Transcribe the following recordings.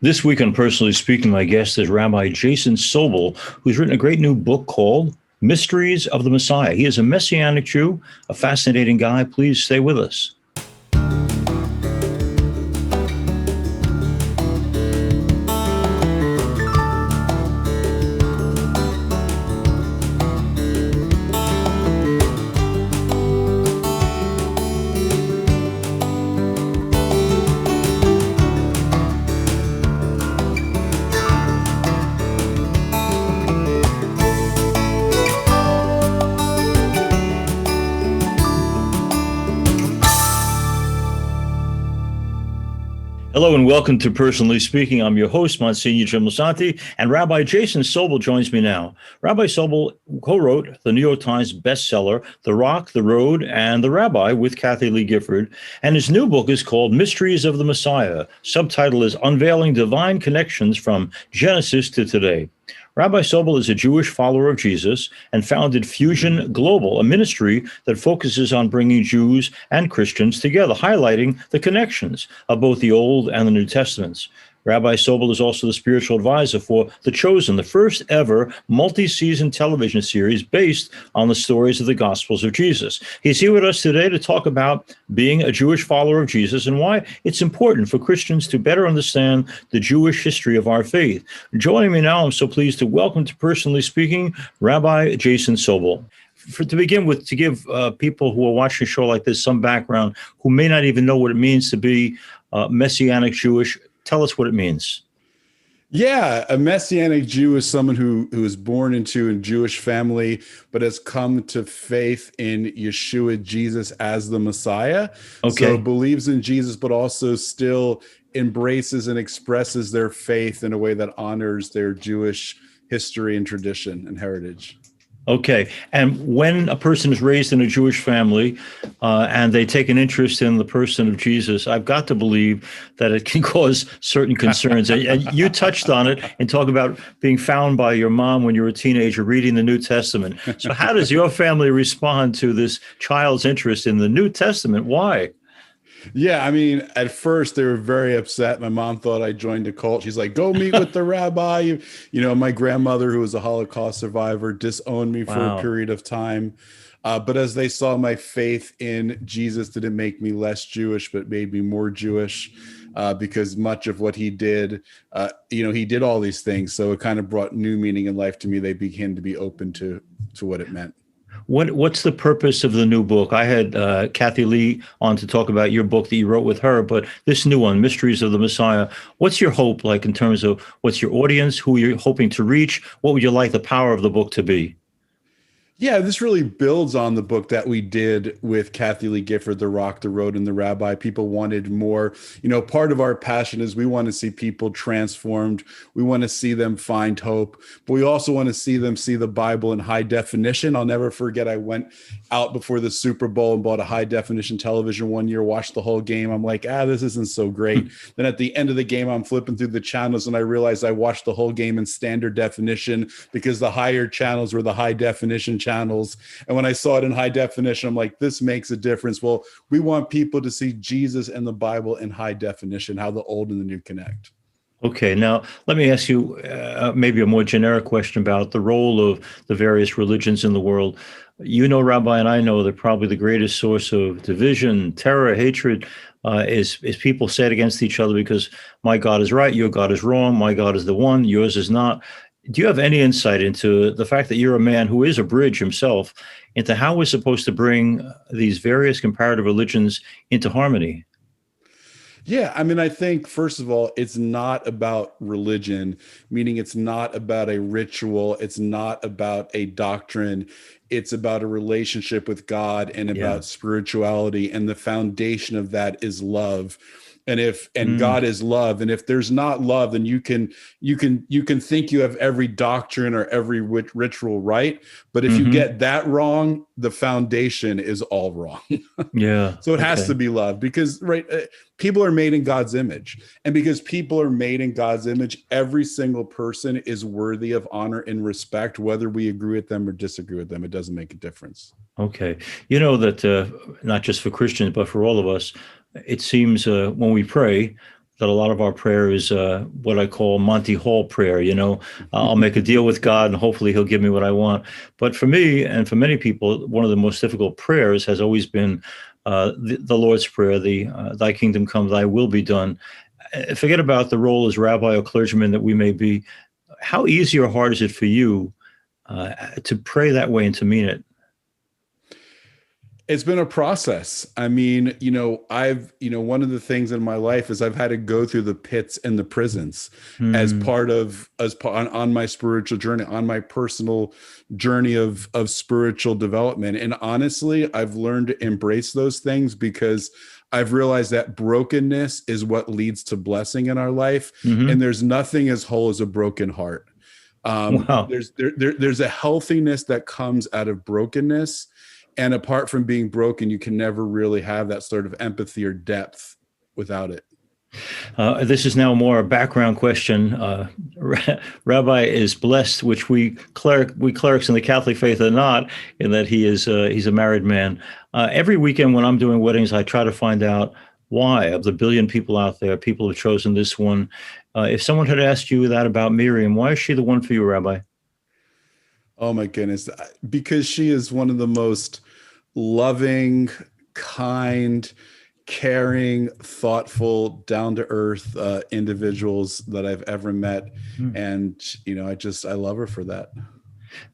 This week on Personally Speaking, my guest is Rabbi Jason Sobel, who's written a great new book called Mysteries of the Messiah. He is a Messianic Jew, a fascinating guy. Please stay with us. Hello and welcome to Personally Speaking. I'm your host, Msgr Lisante, and Rabbi Jason Sobel joins me now. Rabbi Sobel co-wrote the New York Times bestseller, The Rock, the Road, and the Rabbi with Kathie Lee Gifford, and his new book is called Mysteries of the Messiah. Subtitle is Unveiling Divine Connections from Genesis to Today. Rabbi Sobel is a Jewish follower of Jesus and founded Fusion Global, a ministry that focuses on bringing Jews and Christians together, highlighting the connections of both the Old and the New Testaments. Rabbi Sobel is also the spiritual advisor for The Chosen, the first ever multi-season television series based on the stories of the Gospels of Jesus. He's here with us today to talk about being a Jewish follower of Jesus and why it's important for Christians to better understand the Jewish history of our faith. Joining me now, I'm so pleased to welcome to Personally Speaking, Rabbi Jason Sobel. To begin with, to give people who are watching a show like this some background, who may not even know what it means to be Messianic Jewish, tell us what it means. Yeah, a Messianic Jew is someone who is born into a Jewish family, but has come to faith in Yeshua, Jesus, as the Messiah. Okay. So believes in Jesus, but also still embraces and expresses their faith in a way that honors their Jewish history and tradition and heritage. Okay. And when a person is raised in a Jewish family and they take an interest in the person of Jesus, I've got to believe that it can cause certain concerns. And you touched on it and talk about being found by your mom when you were a teenager reading the New Testament. So how does your family respond to this child's interest in the New Testament? Why? Yeah, I mean, at first they were very upset. My mom thought I joined a cult. She's like, go meet with the rabbi. My grandmother, who was a Holocaust survivor, disowned me for a Wow. period of time. But as they saw my faith in Jesus didn't make me less Jewish, but made me more Jewish because much of what he did, he did all these things. So it kind of brought new meaning in life to me. They began to be open to what it meant. What's the purpose of the new book? I had Kathie Lee on to talk about your book that you wrote with her, but this new one, Mysteries of the Messiah, what's your hope like in terms of what's your audience, who you're hoping to reach? What would you like the power of the book to be? Yeah, this really builds on the book that we did with Kathie Lee Gifford, The Rock, the Road, and the Rabbi. People wanted more. Part of our passion is we want to see people transformed. We want to see them find hope, but we also want to see them see the Bible in high definition. I'll never forget, I went out before the Super Bowl and bought a high definition television one year, watched the whole game. I'm like, this isn't so great. Then at the end of the game, I'm flipping through the channels and I realized I watched the whole game in standard definition because the higher channels were the high definition channels. And when I saw it in high definition, I'm like, this makes a difference. Well, we want people to see Jesus and the Bible in high definition, how the old and the new connect. Okay, now let me ask you maybe a more generic question about the role of the various religions in the world. You know, Rabbi, and I know that probably the greatest source of division, terror, hatred is people set against each other because my God is right, your God is wrong, my God is the one, yours is not. Do you have any insight into the fact that you're a man who is a bridge himself into how we're supposed to bring these various comparative religions into harmony? Yeah, I mean, I think, first of all, it's not about religion, meaning it's not about a ritual. It's not about a doctrine. It's about a relationship with God and Yeah. about spirituality. And the foundation of that is love. And Mm. God is love. And if there's not love, then you can think you have every doctrine or every ritual right. But if you Hmm. get that wrong, the foundation is all wrong. Yeah. So it has Okay. to be love because, right, people are made in God's image. And because people are made in God's image, every single person is worthy of honor and respect, whether we agree with them or disagree with them. It doesn't make a difference. Okay. You know that not just for Christians, but for all of us, it seems when we pray, that a lot of our prayer is what I call Monty Hall prayer. I'll make a deal with God and hopefully he'll give me what I want. But for me and for many people, one of the most difficult prayers has always been the Lord's Prayer, the thy kingdom come, thy will be done. Forget about the role as rabbi or clergyman that we may be. How easy or hard is it for you to pray that way and to mean it? It's been a process. I mean, one of the things in my life is I've had to go through the pits and the prisons as part of on my spiritual journey, on my personal journey of spiritual development. And honestly, I've learned to embrace those things because I've realized that brokenness is what leads to blessing in our life. And there's nothing as whole as a broken heart. Wow. There's a healthiness that comes out of brokenness. And apart from being broken, you can never really have that sort of empathy or depth without it. This is now more a background question. Rabbi is blessed, which we clerics in the Catholic faith are not, in that he's a married man. Every weekend when I'm doing weddings, I try to find out why, of the billion people out there, people have chosen this one. If someone had asked you that about Miriam, why is she the one for you, Rabbi? Oh my goodness. Because she is one of the most loving, kind, caring, thoughtful, down-to-earth individuals that I've ever met. And, I love her for that.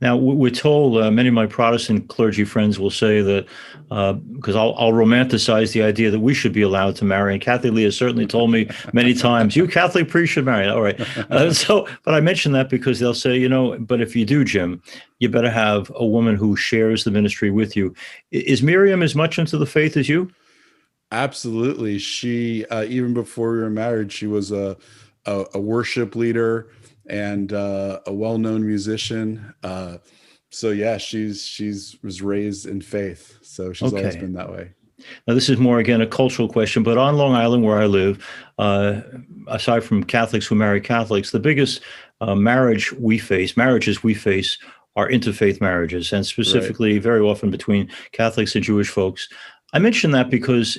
Now, we're told, many of my Protestant clergy friends will say that, because I'll romanticize the idea that we should be allowed to marry. And Kathie Lee has certainly told me many times, you Catholic priests should marry. All right. But I mention that because they'll say, but if you do, Jim, you better have a woman who shares the ministry with you. Is Miriam as much into the faith as you? Absolutely. She, even before we were married, she was a worship leader and a well-known musician. So yeah, she's was raised in faith. So she's always been that way. Now, this is more, again, a cultural question, but on Long Island, where I live, aside from Catholics who marry Catholics, the biggest marriages we face are interfaith marriages, and specifically very often between Catholics and Jewish folks. I mention that because,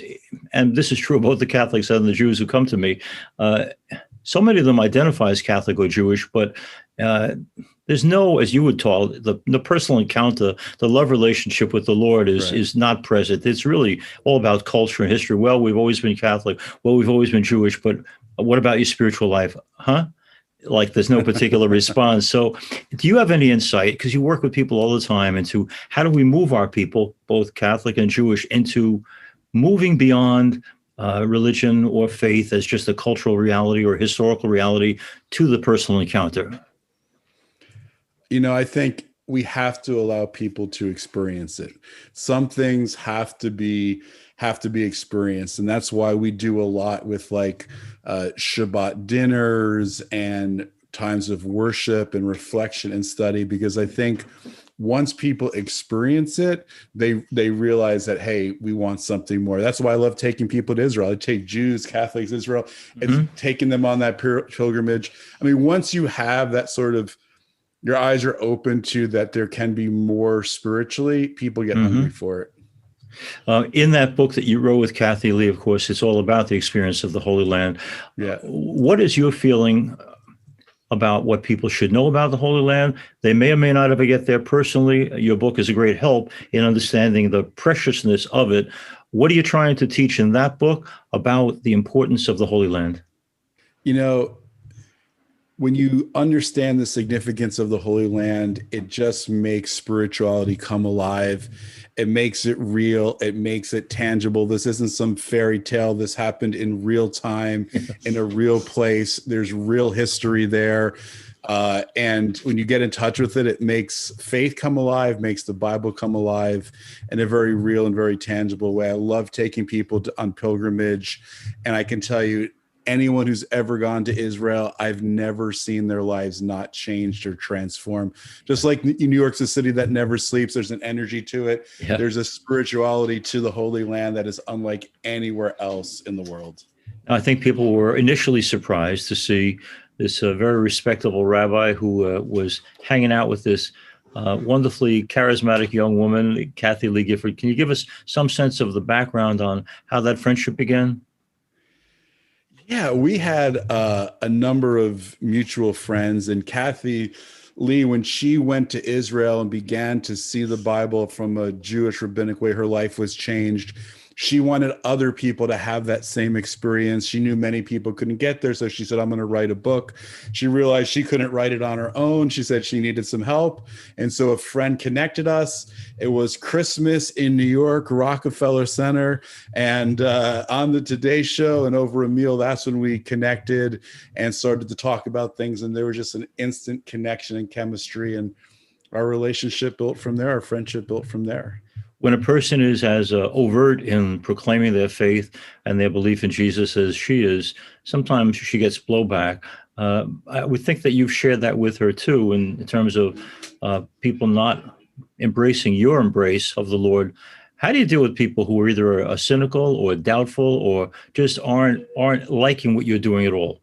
and this is true of both the Catholics and the Jews who come to me, so many of them identify as Catholic or Jewish, but there's no, as you would call it, the personal encounter, the love relationship with the Lord is not present. It's really all about culture and history. Well, we've always been Catholic. Well, we've always been Jewish, but what about your spiritual life? Huh? Like there's no particular response. So do you have any insight, because you work with people all the time, into how do we move our people, both Catholic and Jewish, into moving beyond religion or faith as just a cultural reality or historical reality to the personal encounter? I think we have to allow people to experience it. Some things have to be experienced, and that's why we do a lot with Shabbat dinners and times of worship and reflection and study, because I think once people experience it, they realize that, hey, we want something more. That's why I love taking people to Israel. I take Jews, Catholics, Israel, and taking them on that pilgrimage. I mean, once you have that sort of, your eyes are open to that there can be more spiritually, people get hungry for it. In that book that you wrote with Kathie Lee, of course, it's all about the experience of the Holy Land. Yeah. What is your feeling about what people should know about the Holy Land? They may or may not ever get there personally. Your book is a great help in understanding the preciousness of it. What are you trying to teach in that book about the importance of the Holy Land? When you understand the significance of the Holy Land, it just makes spirituality come alive. It makes it real. It makes it tangible. This isn't some fairy tale. This happened in real time, in a real place. There's real history there. And when you get in touch with it, it makes faith come alive, makes the Bible come alive in a very real and very tangible way. I love taking people on pilgrimage. And I can tell you, anyone who's ever gone to Israel, I've never seen their lives not changed or transformed. Just like New York's a city that never sleeps. There's an energy to it. Yeah. There's a spirituality to the Holy Land that is unlike anywhere else in the world. I think people were initially surprised to see this very respectable rabbi who was hanging out with this wonderfully charismatic young woman, Kathie Lee Gifford. Can you give us some sense of the background on how that friendship began? Yeah, we had a number of mutual friends, and Kathie Lee, when she went to Israel and began to see the Bible from a Jewish rabbinic way, her life was changed. She wanted other people to have that same experience. She knew many people couldn't get there, so she said, I'm going to write a book. She realized she couldn't write it on her own. She said she needed some help. And so a friend connected us. It was Christmas in New York, Rockefeller Center. And on the Today Show and over a meal, that's when we connected and started to talk about things. And there was just an instant connection and chemistry. And our relationship built from there. Our friendship built from there. When a person is as overt in proclaiming their faith and their belief in Jesus as she is, sometimes she gets blowback. I would think that you've shared that with her too, in terms of people not embracing your embrace of the Lord. How do you deal with people who are either cynical or doubtful or just aren't liking what you're doing at all?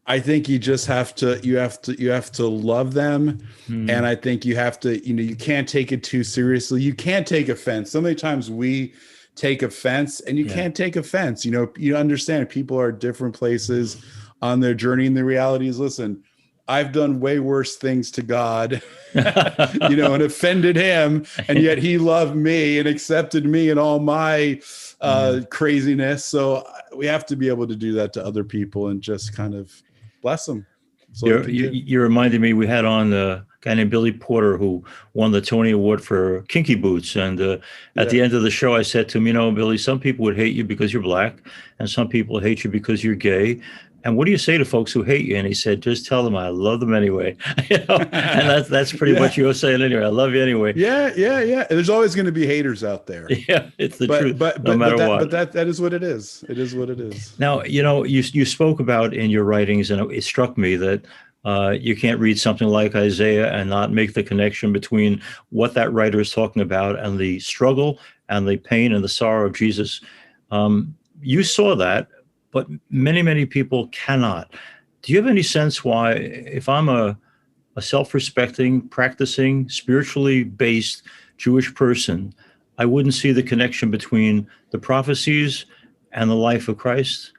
I think you just have to love them. And I think you have to, you can't take it too seriously. You can't take offense. So many times we take offense, and you can't take offense. You understand people are at different places on their journey. And the reality is, listen, I've done way worse things to God, and offended him. And yet he loved me and accepted me and all my craziness. So we have to be able to do that to other people and just kind of bless them. You reminded me, we had on a guy named Billy Porter who won the Tony Award for Kinky Boots. And at the end of the show, I said to him, Billy, some people would hate you because you're black, and some people hate you because you're gay. And what do you say to folks who hate you? And he said, just tell them I love them anyway. And that's pretty much you were saying anyway. I love you anyway. Yeah. There's always going to be haters out there. Yeah, it's the truth. No matter what. But that is what it is. It is what it is. Now, you spoke about in your writings, and it struck me that you can't read something like Isaiah and not make the connection between what that writer is talking about and the struggle and the pain and the sorrow of Jesus. You saw that, but many, many people cannot. Do you have any sense why, if I'm a self-respecting, practicing, spiritually based Jewish person, I wouldn't see the connection between the prophecies and the life of Christ?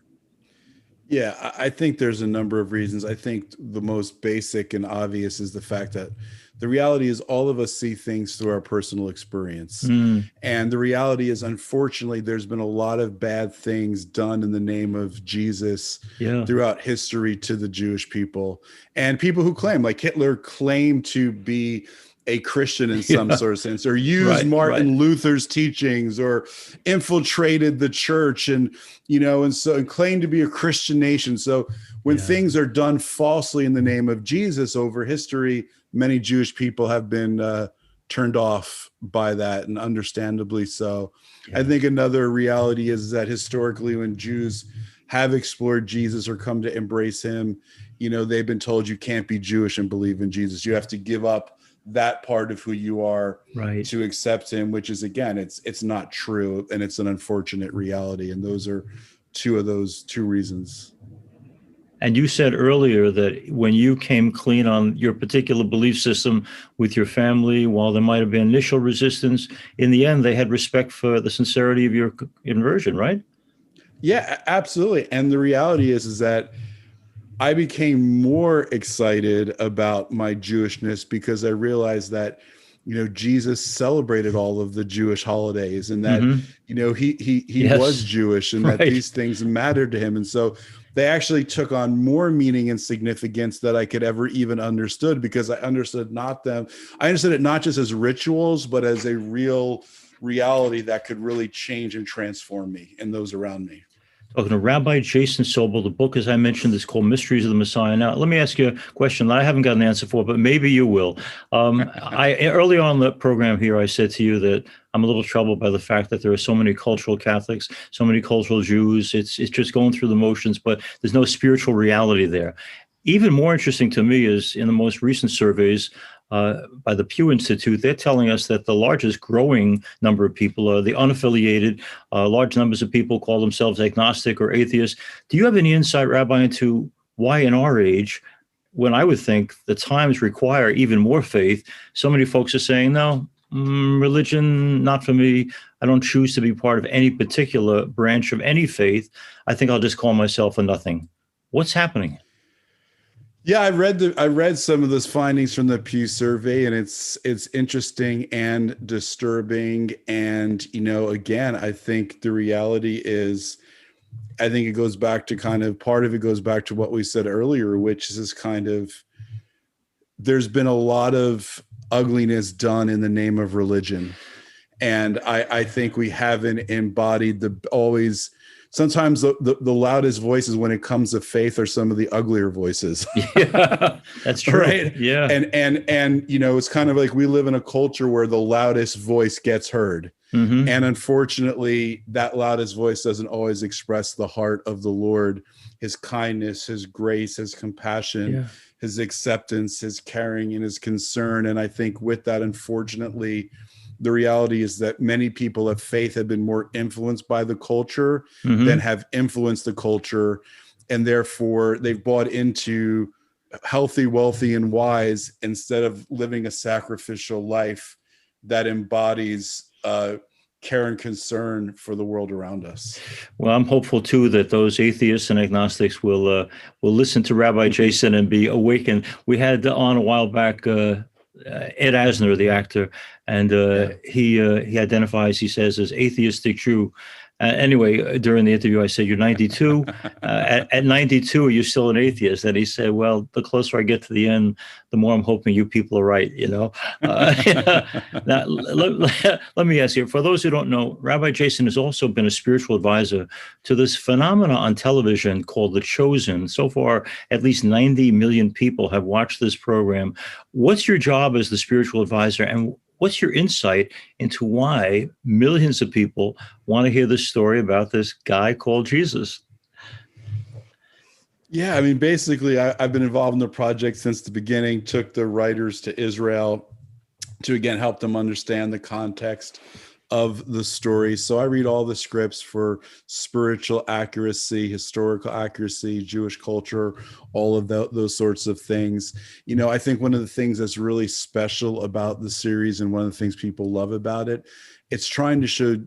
Yeah, I think there's a number of reasons. I think the most basic and obvious is the fact that the reality is all of us see things through our personal experience. And the reality is, unfortunately, there's been a lot of bad things done in the name of Jesus throughout history to the Jewish people. And people who claim, like Hitler claimed to be a Christian in some sort of sense, or used Martin Luther's teachings, or infiltrated the church, and claimed to be a Christian nation. So when things are done falsely in the name of Jesus over history, many Jewish people have been turned off by that, and understandably so. I think another reality is that historically, when Jews have explored Jesus or come to embrace him, they've been told you can't be Jewish and believe in Jesus. You have to give up that part of who you are to accept him, which is, again, it's not true, and it's an unfortunate reality. And those are two reasons. And you said earlier that when you came clean on your particular belief system with your family, while there might have been initial resistance, in the end, they had respect for the sincerity of your conversion, right? Yeah, absolutely. And the reality is that I became more excited about my Jewishness because I realized that, Jesus celebrated all of the Jewish holidays, and that, he was Jewish, and that these things mattered to him. And so they actually took on more meaning and significance that I could ever even understood, because I understood it not just as rituals, but as a real reality that could really change and transform me and those around me. Talking to Rabbi Jason Sobel. The book, as I mentioned, is called Mysteries of the Messiah. Now, let me ask you a question that I haven't got an answer for, but maybe you will. Early on in the program here, I said to you that I'm a little troubled by the fact that there are so many cultural Catholics, so many cultural Jews. It's just going through the motions, but there's no spiritual reality there. Even more interesting to me is in the most recent surveys by the Pew Institute, they're telling us that the largest growing number of people are the unaffiliated. Large numbers of people call themselves agnostic or atheist. Do you have any insight, Rabbi, into why in our age, when I would think the times require even more faith, so many folks are saying, no, Religion, not for me. I don't choose to be part of any particular branch of any faith. I think I'll just call myself a nothing. What's happening? Yeah, I read some of those findings from the Pew survey, and it's interesting and disturbing. And again, I think the reality is, I think it goes back to kind of part of it goes back to what we said earlier, which is this kind of, there's been a lot of ugliness done in the name of religion. And I think we haven't embodied the always. Sometimes the loudest voices when it comes to faith are some of the uglier voices. Yeah, that's true. Right. Yeah. And it's kind of like we live in a culture where the loudest voice gets heard. Mm-hmm. And unfortunately, that loudest voice doesn't always express the heart of the Lord, his kindness, his grace, his compassion, Yeah. his acceptance, his caring, and his concern. And I think with that, unfortunately, the reality is that many people of faith have been more influenced by the culture than Mm-hmm. have influenced the culture. And therefore, they've bought into healthy, wealthy, and wise instead of living a sacrificial life that embodies care and concern for the world around us. Well, I'm hopeful too that those atheists and agnostics will listen to Rabbi Jason and be awakened. We had on a while back Ed Asner, the actor, and he identifies, he says, as atheistic Jew. Anyway, during the interview, I said, "You're 92. At 92, are you still an atheist?" And he said, "Well, the closer I get to the end, the more I'm hoping you people are right." Now, let me ask you, for those who don't know, Rabbi Jason has also been a spiritual advisor to this phenomena on television called The Chosen. So far, at least 90 million people have watched this program. What's your job as the spiritual advisor, and what's your insight into why millions of people want to hear this story about this guy called Jesus? Yeah, I mean, basically, I've been involved in the project since the beginning, took the writers to Israel to, again, help them understand the context of the story. So I read all the scripts for spiritual accuracy, historical accuracy, Jewish culture, all of those sorts of things. I think one of the things that's really special about the series, and one of the things people love about it, it's trying to show,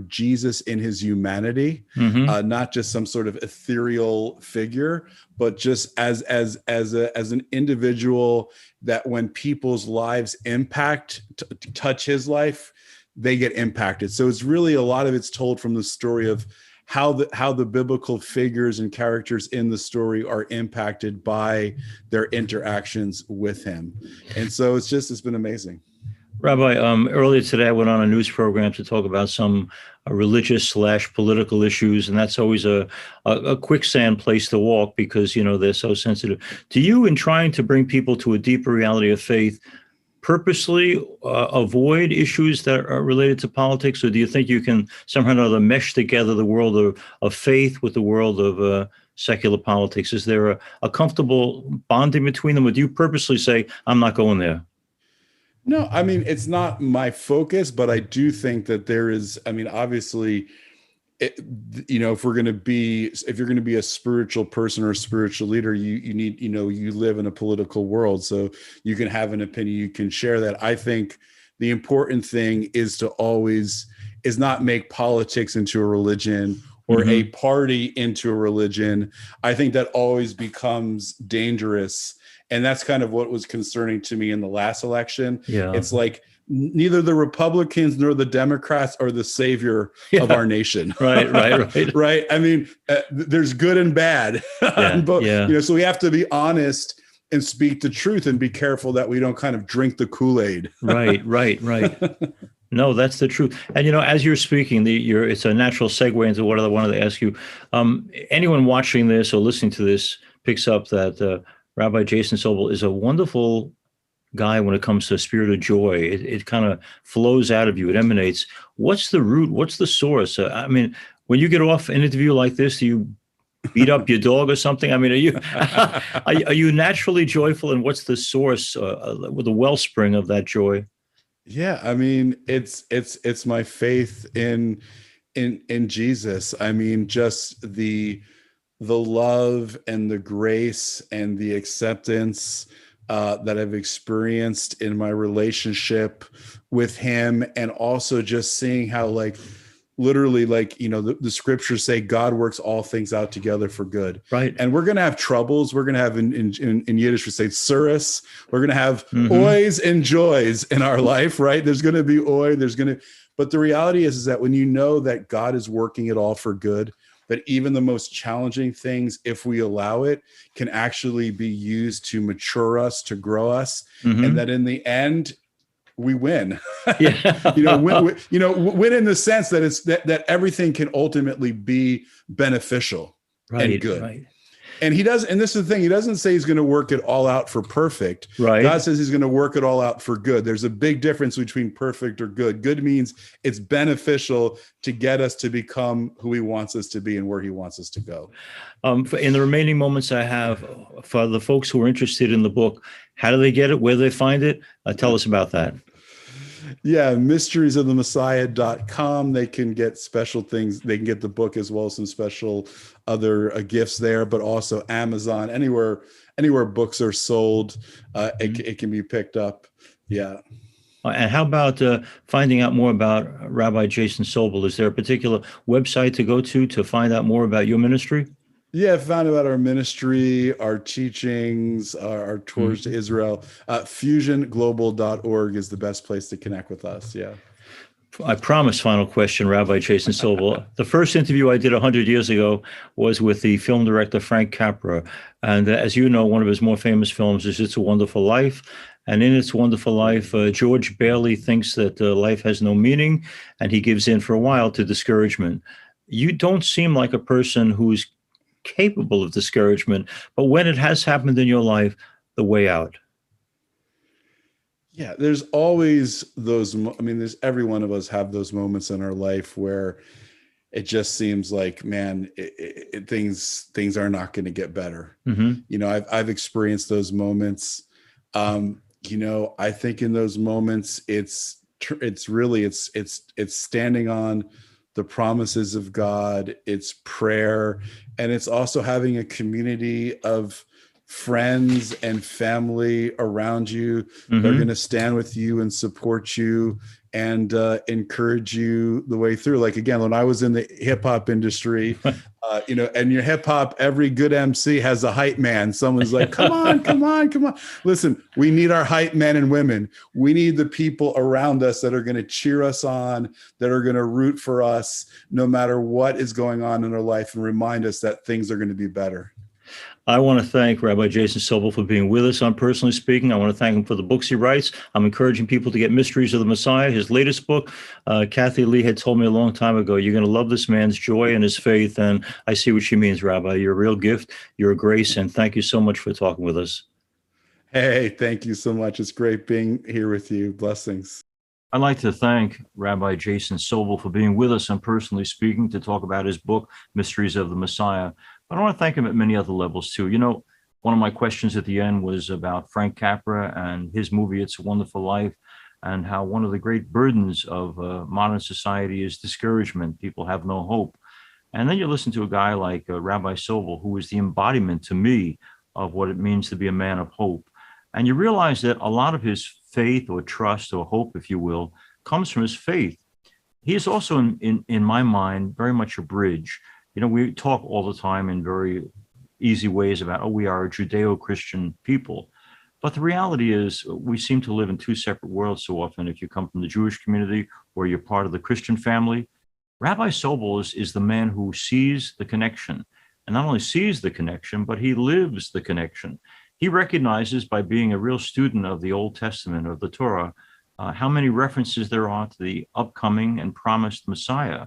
Jesus in his humanity, Mm-hmm. not just some sort of ethereal figure, but just as an individual that when people's lives touch his life, they get impacted. So it's really, a lot of it's told from the story of how the biblical figures and characters in the story are impacted by their interactions with him. And so it's been amazing. Rabbi, earlier today I went on a news program to talk about some religious/political issues, and that's always a quicksand place to walk because they're so sensitive. Do you, in trying to bring people to a deeper reality of faith, purposely avoid issues that are related to politics, or do you think you can somehow or another mesh together the world of faith with the world of secular politics? Is there a comfortable bonding between them, or do you purposely say, "I'm not going there"? No, I mean, it's not my focus, but I do think that there is, I mean, obviously, if you're going to be a spiritual person or a spiritual leader, you need, you live in a political world, so you can have an opinion, you can share that. I think the important thing is not make politics into a religion or a Mm-hmm. party into a religion. I think that always becomes dangerous. And that's kind of what was concerning to me in the last election. Yeah. It's like neither the Republicans nor the Democrats are the savior of Yeah. our nation. Right. Right. Right. I mean, there's good and bad. Yeah. But, Yeah. so we have to be honest and speak the truth and be careful that we don't kind of drink the Kool-Aid. Right. No, that's the truth. And as you're speaking, it's a natural segue into what I wanted to ask you. Anyone watching this or listening to this picks up that Rabbi Jason Sobel is a wonderful guy when it comes to a spirit of joy. It kind of flows out of you. It emanates. What's the root? What's the source? I mean, when you get off an interview like this, do you beat up your dog or something? I mean, are you are you naturally joyful? And what's the source, the wellspring of that joy? Yeah, I mean, it's my faith in Jesus. I mean, just the love and the grace and the acceptance that I've experienced in my relationship with him, and also just seeing how, like, literally, like, the scriptures say God works all things out together for good. Right. And we're going to have troubles. We're going to have, in Yiddish, we say tsuris. We're going to have Mm-hmm. oys and joys in our life, right? There's going to be oy, but the reality is that when you know that God is working it all for good, that even the most challenging things, if we allow it, can actually be used to mature us, to grow us, Mm-hmm. and that in the end, we win. Yeah. Win in the sense that it's that everything can ultimately be beneficial and good. Right. And he does, and this is the thing, he doesn't say he's going to work it all out for perfect. Right. God says he's going to work it all out for good. There's a big difference between perfect or good. Good means it's beneficial to get us to become who he wants us to be and where he wants us to go. In the remaining moments I have, for the folks who are interested in the book, how do they get it? Where do they find it? Tell us about that. Yeah, mysteriesofthemessiah.com. They can get special things. They can get the book as well as some special other gifts there, but also Amazon, anywhere books are sold, it can be picked up. Yeah. And how about finding out more about Rabbi Jason Sobel? Is there a particular website to go to find out more about your ministry? Yeah, found about our ministry, our teachings, our tours to Israel. Fusionglobal.org is the best place to connect with us. Yeah. I promise, final question, Rabbi Jason Sobel. The first interview I did 100 years ago was with the film director Frank Capra. And as you know, one of his more famous films is It's a Wonderful Life. And in It's a Wonderful Life, George Bailey thinks that life has no meaning, and he gives in for a while to discouragement. You don't seem like a person who's capable of discouragement, but when it has happened in your life, the way out. Yeah, there's always those. There's every one of us have those moments in our life where it just seems like, man, things are not going to get better. Mm-hmm. I've experienced those moments. I think in those moments, it's standing on the promises of God. It's prayer, and it's also having a community of friends and family around you that are going to stand with you and support you and encourage you the way through. Like, again, when I was in the hip hop industry, and your hip hop, every good MC has a hype man. Someone's like, come on. Listen, we need our hype men and women. We need the people around us that are going to cheer us on, that are going to root for us no matter what is going on in our life, and remind us that things are going to be better. I want to thank Rabbi Jason Sobel for being with us on Personally Speaking. I want to thank him for the books he writes. I'm encouraging people to get Mysteries of the Messiah, his latest book. Kathie Lee had told me a long time ago, you're going to love this man's joy and his faith. And I see what she means, Rabbi. You're a real gift. You're a grace. And thank you so much for talking with us. Hey, thank you so much. It's great being here with you. Blessings. I'd like to thank Rabbi Jason Sobel for being with us on Personally Speaking to talk about his book, Mysteries of the Messiah. But I want to thank him at many other levels, too. One of my questions at the end was about Frank Capra and his movie, It's a Wonderful Life, and how one of the great burdens of modern society is discouragement. People have no hope. And then you listen to a guy like Rabbi Sobel, who is the embodiment to me of what it means to be a man of hope. And you realize that a lot of his faith or trust or hope, if you will, comes from his faith. He is also, in my mind, very much a bridge. We talk all the time in very easy ways about, we are a Judeo-Christian people. But the reality is we seem to live in two separate worlds so often. If you come from the Jewish community or you're part of the Christian family, Rabbi Sobel is the man who sees the connection, and not only sees the connection, but he lives the connection. He recognizes, by being a real student of the Old Testament, of the Torah, how many references there are to the upcoming and promised Messiah.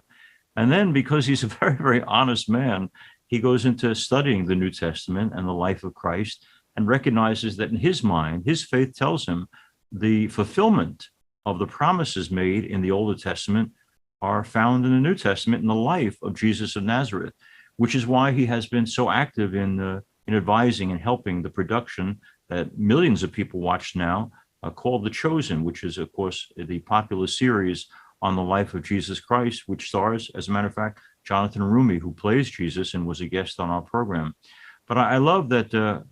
And then, because he's a very, very honest man, he goes into studying the New Testament and the life of Christ and recognizes that in his mind, his faith tells him the fulfillment of the promises made in the Old Testament are found in the New Testament in the life of Jesus of Nazareth, which is why he has been so active in advising and helping the production that millions of people watch now, called The Chosen, which is, of course, the popular series on the life of Jesus Christ, which stars, as a matter of fact, Jonathan Rumi, who plays Jesus and was a guest on our program. But I love that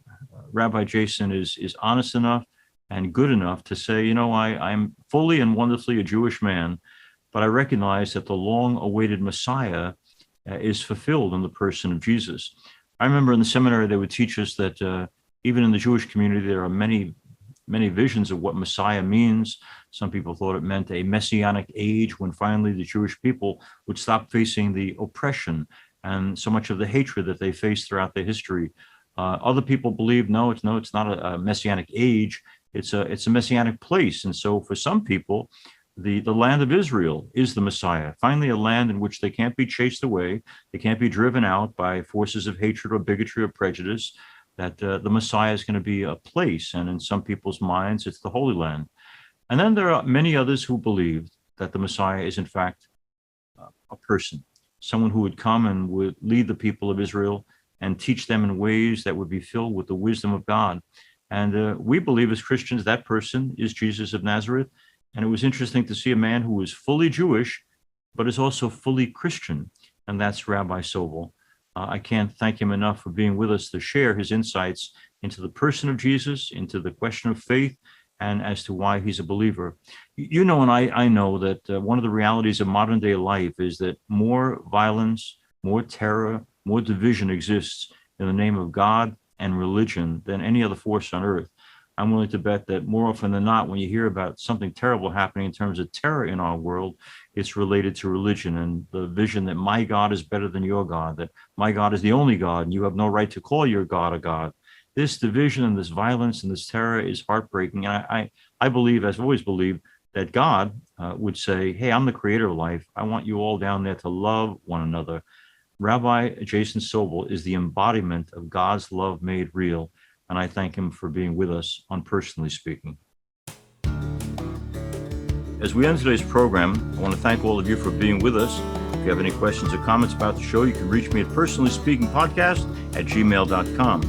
Rabbi Jason is honest enough and good enough to say, I'm fully and wonderfully a Jewish man, but I recognize that the long-awaited Messiah is fulfilled in the person of Jesus. I remember in the seminary, they would teach us that even in the Jewish community, there are many visions of what Messiah means. Some people thought it meant a Messianic age when finally the Jewish people would stop facing the oppression and so much of the hatred that they faced throughout their history. Other people believe, no, it's not a Messianic age. It's a Messianic place. And so for some people, the land of Israel is the Messiah, finally a land in which they can't be chased away, they can't be driven out by forces of hatred or bigotry or prejudice, that the Messiah is going to be a place, and in some people's minds, it's the Holy Land. And then there are many others who believe that the Messiah is in fact a person, someone who would come and would lead the people of Israel and teach them in ways that would be filled with the wisdom of God. And we believe as Christians that person is Jesus of Nazareth. And it was interesting to see a man who was fully Jewish, but is also fully Christian, and that's Rabbi Sobel. I can't thank him enough for being with us to share his insights into the person of Jesus, into the question of faith, and as to why he's a believer. And I know that one of the realities of modern day life is that more violence, more terror, more division exists in the name of God and religion than any other force on earth. I'm willing to bet that more often than not, when you hear about something terrible happening in terms of terror in our world, it's related to religion and the vision that my God is better than your God, that my God is the only God, and you have no right to call your God a God. This division and this violence and this terror is heartbreaking. And I believe, as I've always believed, that God would say, hey, I'm the creator of life. I want you all down there to love one another. Rabbi Jason Sobel is the embodiment of God's love made real. And I thank him for being with us on Personally Speaking. As we end today's program, I want to thank all of you for being with us. If you have any questions or comments about the show, you can reach me at personallyspeakingpodcast@gmail.com.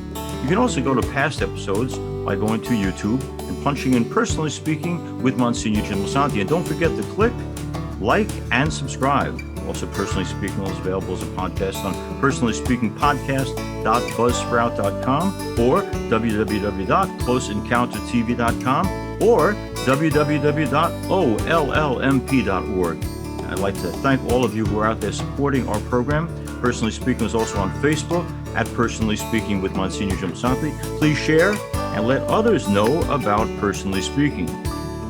You can also go to past episodes by going to YouTube and punching in Personally Speaking with Msgr Jim Lisante. And don't forget to click, like, and subscribe. Also, Personally Speaking is available as a podcast on personallyspeakingpodcast.buzzsprout.com or www.closeencountertv.com or www.ollmp.org. I'd like to thank all of you who are out there supporting our program. Personally Speaking is also on Facebook at Personally Speaking with Msgr Jim Lisante. Please share and let others know about Personally Speaking.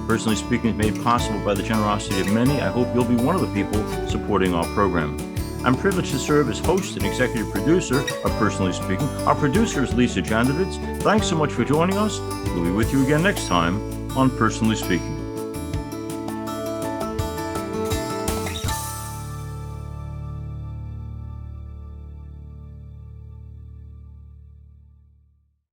Personally Speaking is made possible by the generosity of many. I hope you'll be one of the people supporting our program. I'm privileged to serve as host and executive producer of Personally Speaking. Our producer is Lisa Jandovitz. Thanks so much for joining us. We'll be with you again next time on Personally Speaking.